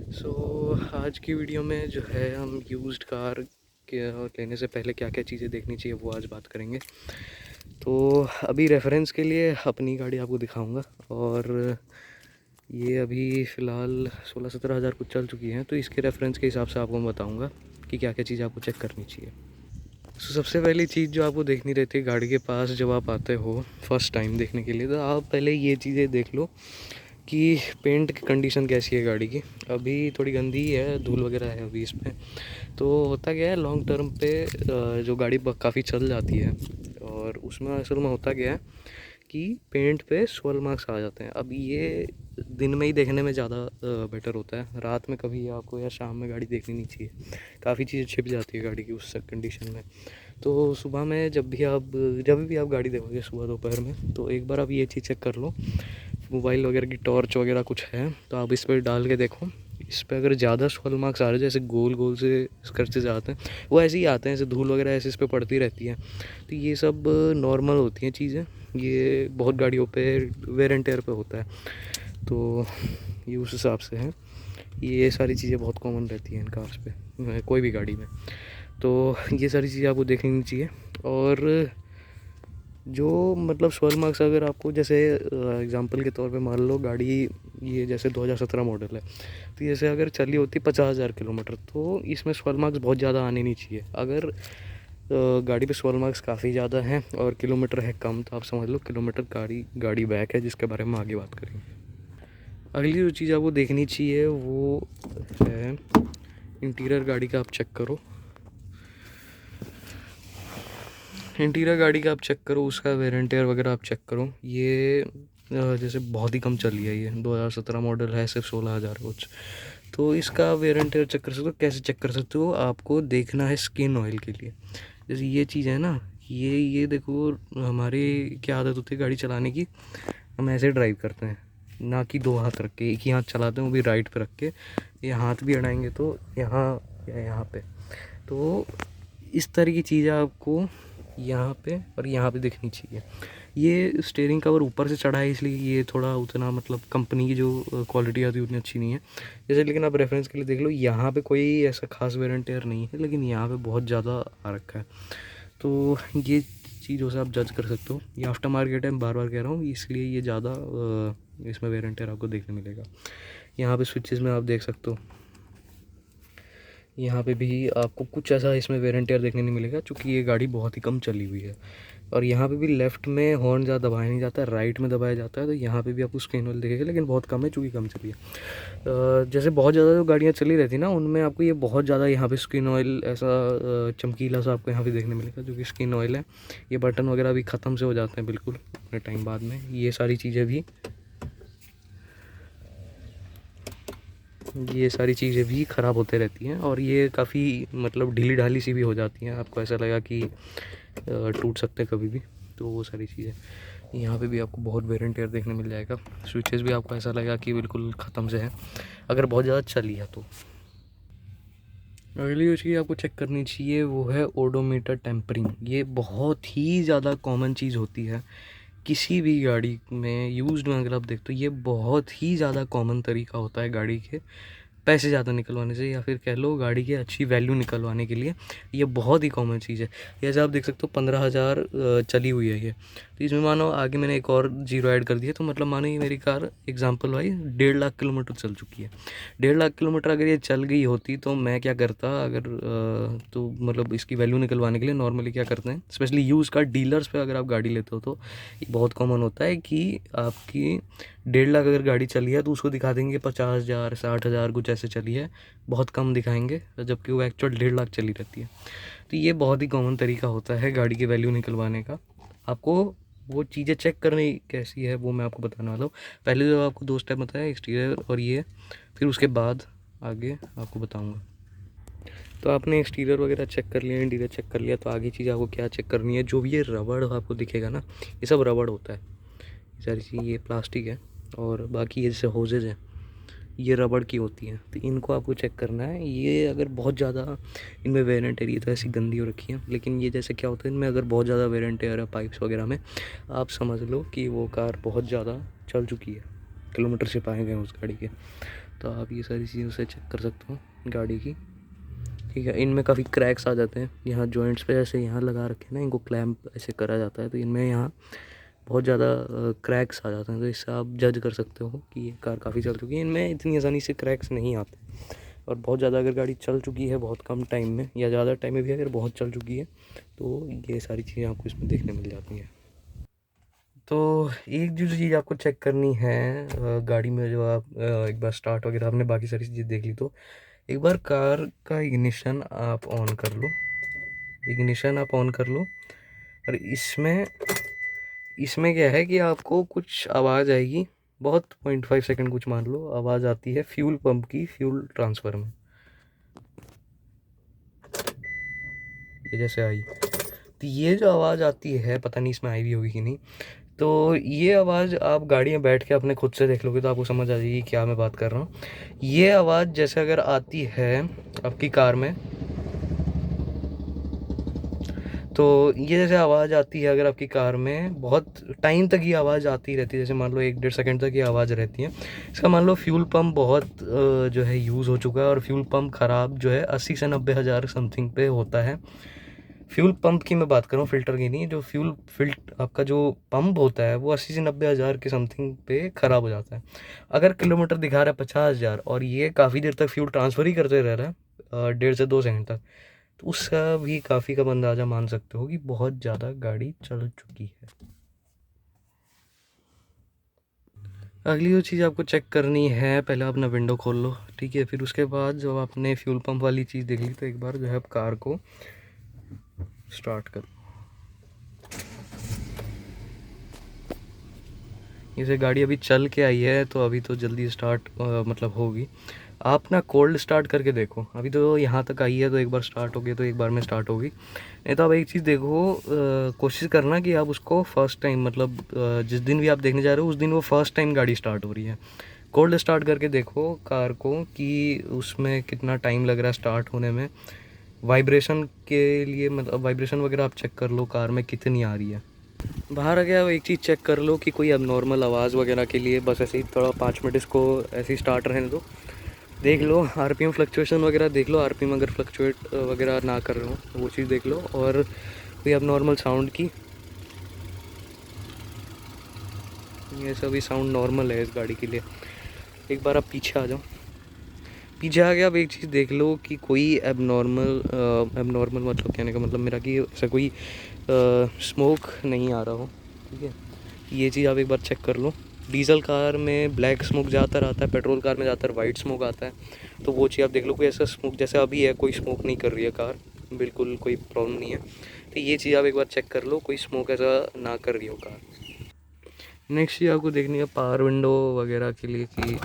सो आज की वीडियो में जो है हम यूज्ड कार के लेने से पहले क्या क्या चीज़ें देखनी चाहिए वो आज बात करेंगे। तो अभी रेफरेंस के लिए अपनी गाड़ी आपको दिखाऊंगा और ये अभी फ़िलहाल 16-17 हज़ार कुछ चल चुकी हैं, तो इसके रेफरेंस के हिसाब से आपको मैं बताऊंगा कि क्या क्या चीज़ें आपको चेक करनी चाहिए। तो सबसे पहली चीज़ जो आपको देखनी रहती है गाड़ी के पास जब आप आते हो फर्स्ट टाइम देखने के लिए, तो आप पहले ये चीज़ें देख लो कि पेंट की कंडीशन कैसी है गाड़ी की। अभी थोड़ी गंदी है, धूल वगैरह है अभी इसमें। तो होता क्या है, लॉन्ग टर्म पे जो गाड़ी काफ़ी चल जाती है और उसमें असल में होता क्या है कि पेंट पे स्वेल मार्क्स आ जाते हैं। अब ये दिन में ही देखने में ज़्यादा बेटर होता है, रात में कभी आपको या शाम में गाड़ी देखनी नहीं चाहिए, काफ़ी चीज़ें छिप जाती है गाड़ी की उस कंडीशन में। तो सुबह में जब भी आप गाड़ी देखोगे सुबह दोपहर में, तो एक बार आप ये चीज़ चेक कर लो, मोबाइल वगैरह की टॉर्च वगैरह कुछ है तो आप इस पर डाल के देखो। इस पर अगर ज़्यादा स्वेल मार्क्स आ रहे हैं, जैसे गोल गोल से स्क्रचेज आते हैं, वो ऐसे ही आते हैं, ऐसे धूल वगैरह ऐसे इस पर पड़ती रहती है, तो ये सब नॉर्मल होती हैं चीज़ें। ये बहुत गाड़ियों पे वेयर एंड टेयर पे होता है, तो ये उस हिसाब से है। ये सारी चीज़ें बहुत कॉमन रहती हैं इन कार्स पे, कोई भी गाड़ी में। तो ये सारी चीज़ें आपको देखनी चाहिए। और जो मतलब स्वेल मार्क्स अगर आपको, जैसे एग्जांपल के तौर पे मान लो गाड़ी ये जैसे 2017 मॉडल है, तो जैसे अगर चली होती 50,000 किलोमीटर, तो इसमें स्वेल मार्क्स बहुत ज़्यादा आने नहीं चाहिए। अगर गाड़ी पे स्वेल मार्क्स काफ़ी ज़्यादा हैं और किलोमीटर है कम, तो आप समझ लो किलोमीटर गाड़ी बैक है, जिसके बारे में आगे बात करेंगे। अगली जो चीज़ आपको देखनी चाहिए वो है इंटीरियर गाड़ी का। आप चेक करो, इंटीरियर गाड़ी का आप चेक करो, उसका वेयर एंड टेयर वगैरह आप चेक करो। ये जैसे बहुत ही कम चली है, ये 2017 मॉडल है, सिर्फ 16,000 कुछ। तो इसका वेयर एंड टेयर चेक कर सकते हो। कैसे चेक कर सकते हो? आपको देखना है स्किन ऑयल के लिए। जैसे ये चीज़ है ना, ये देखो, हमारी क्या आदत होती है गाड़ी चलाने की, हम ऐसे ड्राइव करते हैं, ना कि दो हाथ रख के, एक ही हाथ चलाते हैं, वो भी राइट पे रख के। ये हाथ भी अड़ाएंगे तो यहाँ या यहाँ पे, तो इस तरह की चीज़ें आपको यहाँ पे और यहाँ पे दिखनी चाहिए। ये स्टीयरिंग कवर ऊपर से चढ़ा है, इसलिए ये थोड़ा उतना मतलब कंपनी की जो क्वालिटी आती है उतनी अच्छी नहीं है जैसे। लेकिन आप रेफरेंस के लिए देख लो, यहाँ पे कोई ऐसा खास वेयर एंड टेयर नहीं है, लेकिन यहाँ पे बहुत ज़्यादा आ रखा है। तो ये चीज़ों से आप जज कर सकते हो। ये आफ्टर मार्केट है, मैं बार बार कह रहा हूँ, इसलिए ये ज़्यादा इसमें वेयर एंड टेयर आपको देखने मिलेगा। यहाँ पे स्विचेस में आप देख सकते हो, यहाँ पे भी आपको कुछ ऐसा इसमें वेयर एंड टेयर देखने नहीं मिलेगा, क्योंकि ये गाड़ी बहुत ही कम चली हुई है। और यहाँ पे भी लेफ़्ट में हॉर्न ज़्यादा दबाया नहीं जाता है, राइट में दबाया जाता है, तो यहाँ पे भी आपको स्क्रीन ऑयल दिखेगा, लेकिन बहुत कम है चूँकि कम चली है। जैसे बहुत ज़्यादा जो गाड़ियाँ चली रहती ना, उनमें आपको ये बहुत ज़्यादा यहाँ पे स्क्रीन ऑयल ऐसा चमकीला सा आपको यहाँ पे देखने मिलेगा, जो कि स्क्रीन ऑयल है। ये बटन वगैरह भी ख़त्म से हो जाते हैं बिल्कुल अपने टाइम बाद में। ये सारी चीज़ें भी ख़राब होते रहती हैं, और ये काफ़ी मतलब ढीली ढाली सी भी हो जाती हैं, आपको ऐसा लगा कि टूट सकते हैं कभी भी। तो वो सारी चीज़ें यहाँ पे भी आपको बहुत वेयर एंड टेयर देखने मिल जाएगा। स्विचेस भी आपको ऐसा लगा कि बिल्कुल ख़त्म से है, अगर बहुत ज़्यादा चली है तो। अगली जो चीज़ आपको चेक करनी चाहिए वो है ओडोमीटर टेम्परिंग। ये बहुत ही ज़्यादा कॉमन चीज़ होती है किसी भी गाड़ी में, यूज्ड में अगर आप देखते हो, ये बहुत ही ज़्यादा कॉमन तरीका होता है गाड़ी के पैसे ज़्यादा निकलवाने से, या फिर कह लो गाड़ी की अच्छी वैल्यू निकलवाने के लिए। ये बहुत ही कॉमन चीज़ है। जैसे आप देख सकते हो 15,000 चली हुई है ये, तो इसमें मानो आगे मैंने एक और जीरो ऐड कर दिया, तो मतलब मानो ये मेरी car example wise 1.5 lakh kilometre चल चुकी है। 1.5 लाख किलोमीटर अगर ये चल गई होती तो मैं क्या करता, अगर तो मतलब इसकी वैल्यू निकलवाने के लिए नॉर्मली क्या करते हैं, स्पेशली यूज़ कार डीलर्स पे अगर आप गाड़ी लेते हो, तो ये बहुत कॉमन होता है कि आपकी 1.5 लाख अगर गाड़ी चली है तो उसको दिखा देंगे 50,000 60,000 कुछ ऐसे चली है, बहुत कम दिखाएंगे, जबकि वो एक्चुअल 1.5 लाख चली रहती है। तो ये बहुत ही कॉमन तरीका होता है गाड़ी की वैल्यू निकलवाने का। आपको वो चीज़ें चेक करनी कैसी है वो मैं आपको बताने वाला हूँ। पहले जो आपको 2 स्टेप बताया, एक्सटीरियर और ये, फिर उसके बाद आगे आपको बताऊँगा। तो आपने एक्सटीरियर वगैरह चेक कर लिया, इंटीरियर चेक कर लिया, तो आगे चीज़ आपको क्या चेक करनी है, जो भी ये रबड़ आपको दिखेगा ना, ये सब रबड़ होता है। ये सारी चीज़, ये प्लास्टिक है, और बाकी ये जैसे होजेज हैं, ये रबड़ की होती हैं, तो इनको आपको चेक करना है। ये अगर बहुत ज़्यादा इनमें वेयर एंड टेयर, ये तो ऐसी गंदी हो रखी है, लेकिन ये जैसे क्या होता है, इनमें अगर बहुत ज़्यादा वेयर एंड टेयर है पाइप्स वगैरह में, आप समझ लो कि वो कार बहुत ज़्यादा चल चुकी है, किलोमीटर से पाए गए उस गाड़ी के। तो आप ये सारी चीज़ों से चेक कर सकते हो गाड़ी की। ठीक है, इनमें काफ़ी क्रैक्स आ जाते हैं यहाँ जॉइंट्स पे, जैसे यहाँ लगा रखे हैं ना, इनको क्लैंप ऐसे करा जाता है, तो इनमें यहाँ बहुत ज़्यादा क्रैक्स आ जाते हैं। तो इससे आप जज कर सकते हो कि ये कार काफ़ी चल चुकी है। इनमें इतनी आसानी से क्रैक्स नहीं आते, और बहुत ज़्यादा अगर गाड़ी चल चुकी है बहुत कम टाइम में, या ज़्यादा टाइम में भी अगर बहुत चल चुकी है, तो ये सारी चीज़ें आपको इसमें देखने मिल जाती हैं। तो एक जो चीज़ आपको चेक करनी है गाड़ी में, जो आप एक बार स्टार्ट वगैरह आपने बाकी सारी चीज़ें देख ली, तो एक बार कार का इग्निशन आप ऑन कर लो। इग्निशन आप ऑन कर लो, और इसमें इसमें क्या है कि आपको कुछ आवाज़ आएगी, बहुत 0.5 सेकंड कुछ मान लो आवाज़ आती है फ्यूल पंप की, फ्यूल ट्रांसफ़र में। ये जैसे आई, तो ये जो आवाज़ आती है, पता नहीं इसमें आई भी होगी कि नहीं, तो ये आवाज़ आप गाड़ी में बैठ के अपने खुद से देख लोगे तो आपको समझ आ जाएगी क्या मैं बात कर रहा हूँ। ये आवाज़ जैसे अगर आती है आपकी कार में, तो ये जैसे आवाज़ आती है अगर आपकी कार में, बहुत टाइम तक ये आवाज़ आती रहती है, जैसे मान लो 1-1.5 सेकंड तक ये आवाज़ रहती है, इसका मान लो फ्यूल पंप बहुत जो है यूज़ हो चुका है, और फ्यूल पंप ख़राब जो है 80 से 90 हज़ार समथिंग पे होता है। फ्यूल पंप की मैं बात कर रहा हूँ, फ़िल्टर की नहीं। जो आपका जो पंप होता है वो 80 से 90 हज़ार के समथिंग पे ख़राब हो जाता है। अगर किलोमीटर दिखा रहा है 50 हज़ार, और ये काफ़ी देर तक फ्यूल ट्रांसफ़र ही करते रह रहा है 1.5 से 2 सेकंड तक, तो उसका भी काफ़ी कम अंदाज़ा मान सकते हो कि बहुत ज़्यादा गाड़ी चल चुकी है। अगली जो चीज़ आपको चेक करनी है, पहले अपना विंडो खोल लो, ठीक है। फिर उसके बाद जब आपने फ्यूल पंप वाली चीज़ देख ली, तो एक बार जो है आप कार को स्टार्ट करो। जैसे गाड़ी अभी चल के आई है, तो अभी तो जल्दी स्टार्ट मतलब होगी। आप ना कोल्ड स्टार्ट करके देखो, अभी तो यहाँ तक आई है, तो एक बार स्टार्ट होगी तो एक बार में स्टार्ट होगी। नहीं तो आप एक चीज़ देखो, कोशिश करना कि आप उसको फर्स्ट टाइम, मतलब जिस दिन भी आप देखने जा रहे हो उस दिन वो फर्स्ट टाइम गाड़ी स्टार्ट हो रही है। कोल्ड स्टार्ट करके देखो कार को कि उसमें कितना टाइम लग रहा है स्टार्ट होने में। वाइब्रेशन के लिए, मतलब वाइब्रेशन वगैरह आप चेक कर लो कार में कितनी आ रही है। बाहर आ गया, एक चीज़ चेक कर लो कि कोई अब आवाज़ वगैरह के लिए बस ऐसे ही थोड़ा 5 मिनट इसको ऐसे ही स्टार्ट रहने दो। देख लो आरपीएम फ्लक्चुएशन वगैरह देख लो, आरपीएम अगर फ्लक्चुएट वगैरह ना कर रहे हो तो वो चीज़ देख लो। और कोई अब साउंड की, ये सभी साउंड नॉर्मल है इस गाड़ी के लिए। एक बार आप पीछे आ जाओ, पीछे आ गया, अब एक चीज़ देख लो कि कोई एबनॉर्मल मतलब कहने का मतलब मेरा कि ऐसा कोई स्मोक नहीं आ रहा हो, ठीक है। ये चीज़ आप एक बार चेक कर लो। डीजल कार में ब्लैक स्मोक ज़्यादातर आता है, पेट्रोल कार में ज़्यादातर वाइट स्मोक आता है, तो वो चीज़ आप देख लो कोई ऐसा स्मोक, जैसे अभी है कोई स्मोक नहीं कर रही है कार, बिल्कुल कोई प्रॉब्लम नहीं है। तो ये चीज़ आप एक बार चेक कर लो, कोई स्मोक ऐसा ना कर रही हो कार। नेक्स्ट चीज़ आपको देखनी है पावर विंडो वगैरह के लिए कि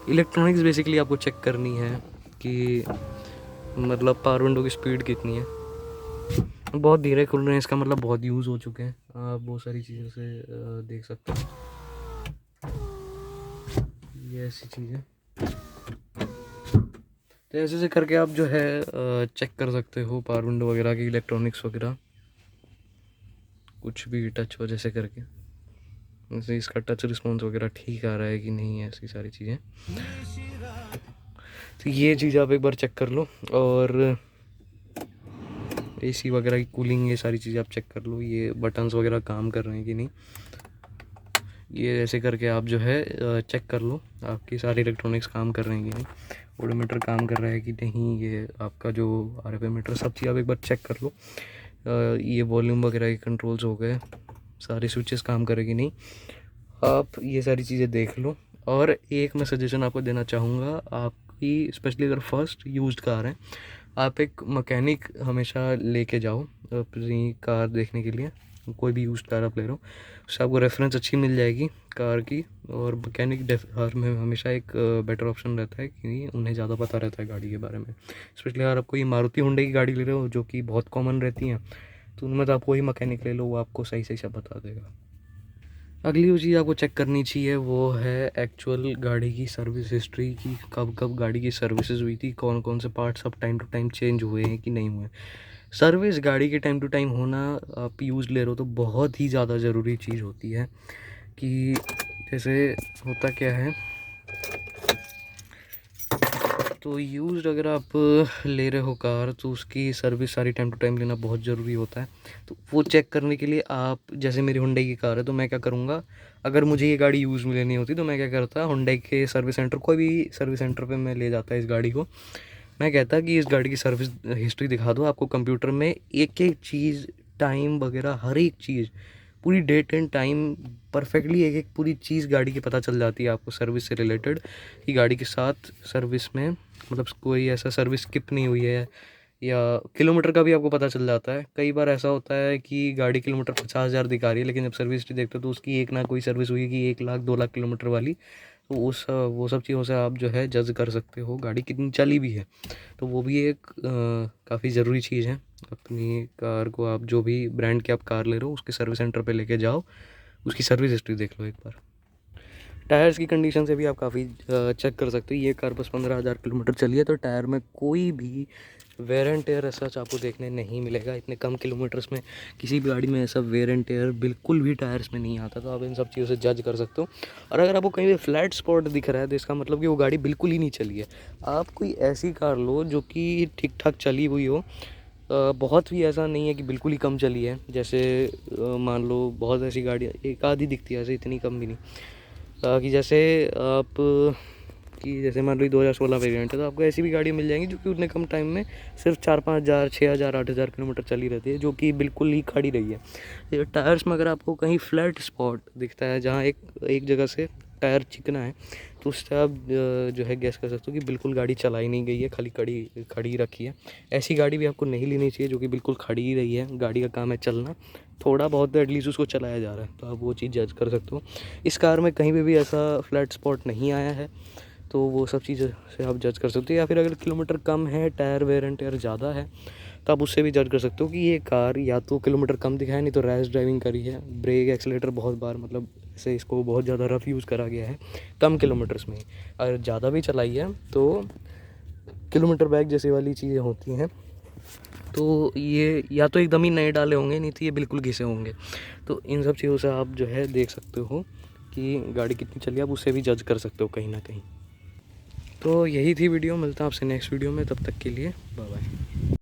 इलेक्ट्रॉनिक्स बेसिकली आपको चेक करनी है कि मतलब पावर विंडो की स्पीड कितनी है। बहुत धीरे खुल रहे हैं, इसका मतलब बहुत यूज़ हो चुके हैं। आप बहुत सारी चीज़ों से देख सकते हो, ये ऐसी चीज़ है। तो ऐसे से करके आप जो है चेक कर सकते हो पावर विंडो वगैरह की, इलेक्ट्रॉनिक्स वगैरह कुछ भी टच हो जैसे करके, जैसे इसका टच रिस्पॉन्स वगैरह ठीक आ रहा है कि नहीं, ऐसी सारी चीज़ें। तो ये चीज़ आप एक बार चेक कर लो, और एसी वगैरह की कूलिंग, ये सारी चीज़ें आप चेक कर लो, ये बटन्स वगैरह काम कर रहे हैं कि नहीं। ये ऐसे करके आप जो है चेक कर लो आपकी सारी इलेक्ट्रॉनिक्स काम कर रहे हैं कि नहीं, ओडोमीटर काम कर रहा है कि नहीं, ये आपका जो आरपीएम मीटर, सब चीज़ आप एक बार चेक कर लो। ये वॉल्यूम वगैरह के कंट्रोल्स हो गए, सारे स्विचेस काम करेगी नहीं, आप ये सारी चीज़ें देख लो। और एक मैं सजेशन आपको देना चाहूँगा, आपकी स्पेशली अगर फर्स्ट यूज्ड कार है, आप एक मैकेनिक हमेशा लेके जाओ अपनी कार देखने के लिए। कोई भी यूज्ड कार आप ले रहे हो, उससे आपको रेफरेंस अच्छी मिल जाएगी कार की, और मैकेनिक हर में हमेशा एक बेटर ऑप्शन रहता है कि उन्हें ज़्यादा पता रहता है गाड़ी के बारे में। स्पेशली अगर आप कोई मारुति हुंडई की गाड़ी ले रहे हो जो कि बहुत कॉमन रहती हैं, तो उनमें तो आप वही मैकेनिक ले लो, वो आपको सही सही सब बता देगा। अगली जो चीज़ आपको चेक करनी चाहिए वो है एक्चुअल गाड़ी की सर्विस हिस्ट्री की, कब कब गाड़ी की सर्विसेज हुई थी, कौन कौन से पार्ट्स अब टाइम टू टाइम चेंज हुए हैं कि नहीं हुए। सर्विस गाड़ी के टाइम टू टाइम होना, आप यूज़ ले रहे हो तो बहुत ही ज़्यादा ज़रूरी चीज़ होती है। कि जैसे होता क्या है तो यूज़्ड अगर आप ले रहे हो कार तो उसकी सर्विस सारी टाइम टू टाइम लेना बहुत ज़रूरी होता है। तो वो चेक करने के लिए आप, जैसे मेरी हुंडई की कार है तो मैं क्या करूँगा, अगर मुझे ये गाड़ी यूज़ में लेनी होती तो मैं क्या करता, हुंडई के सर्विस सेंटर, कोई भी सर्विस सेंटर पे मैं ले जाता इस गाड़ी को। मैं कहता कि इस गाड़ी की सर्विस हिस्ट्री दिखा दो, आपको कंप्यूटर में एक एक चीज़, टाइम वगैरह हर एक चीज़, पूरी डेट एंड टाइम परफेक्टली एक एक पूरी चीज़ गाड़ी की पता चल जाती है आपको सर्विस से रिलेटेड, कि गाड़ी के साथ सर्विस में मतलब कोई ऐसा सर्विस स्किप नहीं हुई है, या किलोमीटर का भी आपको पता चल जाता है। कई बार ऐसा होता है कि गाड़ी किलोमीटर 50,000 दिखा रही है, लेकिन जब सर्विस हिस्ट्री देखते हो तो उसकी एक ना कोई सर्विस हुई है कि 1 लाख 2 लाख किलोमीटर वाली। तो वो सब चीज़ों से आप जो है जज कर सकते हो गाड़ी कितनी चली भी है। तो वो भी एक काफ़ी ज़रूरी चीज़ है। अपनी कार को आप जो भी ब्रांड की आप कार ले रहे हो उसके सर्विस सेंटर पे लेके जाओ, उसकी सर्विस हिस्ट्री देख लो एक बार। टायर्स की कंडीशन से भी आप काफ़ी चेक कर सकते हो। ये कार बस 15,000 किलोमीटर चली है, तो टायर में कोई भी वेयर एंड टेयर ऐसा आपको देखने नहीं मिलेगा। इतने कम किलोमीटर्स में किसी भी गाड़ी में ऐसा वेयर एंड टेयर बिल्कुल भी टायर्स में नहीं आता, तो आप इन सब चीज़ों से जज कर सकते हो। और अगर आपको कहीं भी फ्लैट स्पॉट दिख रहा है तो इसका मतलब कि वो गाड़ी बिल्कुल ही नहीं चली है। आप कोई ऐसी कार लो जो कि ठीक ठाक चली हुई हो, बहुत भी ऐसा नहीं है कि बिल्कुल ही कम चली है। जैसे मान लो बहुत ऐसी गाड़ियाँ एक आधी दिखती है, ऐसे इतनी कम भी नहीं। कि जैसे आप कि जैसे मान लो 2016 वेरिएंट है, तो आपको ऐसी भी गाड़ी मिल जाएंगी जो कि उतने कम टाइम में सिर्फ 4-5 हज़ार 6 हज़ार 8 हज़ार किलोमीटर चली रहती है, जो कि बिल्कुल ही खड़ी रही है। ये टायर्स में अगर आपको कहीं फ्लैट स्पॉट दिखता है जहाँ एक जगह से टायर चिकना है, तो उससे आप जो है गैस कर सकते हो कि बिल्कुल गाड़ी चलाई नहीं गई है, खाली खड़ी रखी है। ऐसी गाड़ी भी आपको नहीं लेनी चाहिए जो कि बिल्कुल खड़ी ही रही है। गाड़ी का काम है चलना, थोड़ा बहुत तो एटलीस्ट उसको चलाया जा रहा है, तो आप वो चीज़ जज कर सकते हो। इस कार में कहीं पे भी ऐसा फ्लैट स्पॉट नहीं आया है, तो वो सब चीज़ से आप जज कर सकते हो। या फिर अगर किलोमीटर कम है, टायर वेयर एंड टेयर ज़्यादा है, तो आप उससे भी जज कर सकते हो कि ये कार या तो किलोमीटर कम दिखाया, नहीं तो रैश ड्राइविंग करी है, ब्रेक एक्सीलेटर बहुत बार मतलब से इसको बहुत ज़्यादा रफ़ यूज़ करा गया है कम किलोमीटर्स में। अगर ज़्यादा भी चलाई है तो किलोमीटर बैग जैसी वाली चीज़ें होती हैं, तो ये या तो एकदम ही नए डाले होंगे, नहीं तो ये बिल्कुल घिसे होंगे। तो इन सब चीज़ों से आप जो है देख सकते हो कि गाड़ी कितनी चली है, आप उससे भी जज कर सकते हो कहीं ना कहीं। तो यही थी वीडियो, मिलता है आपसे नेक्स्ट वीडियो में, तब तक के लिए बाय बाय।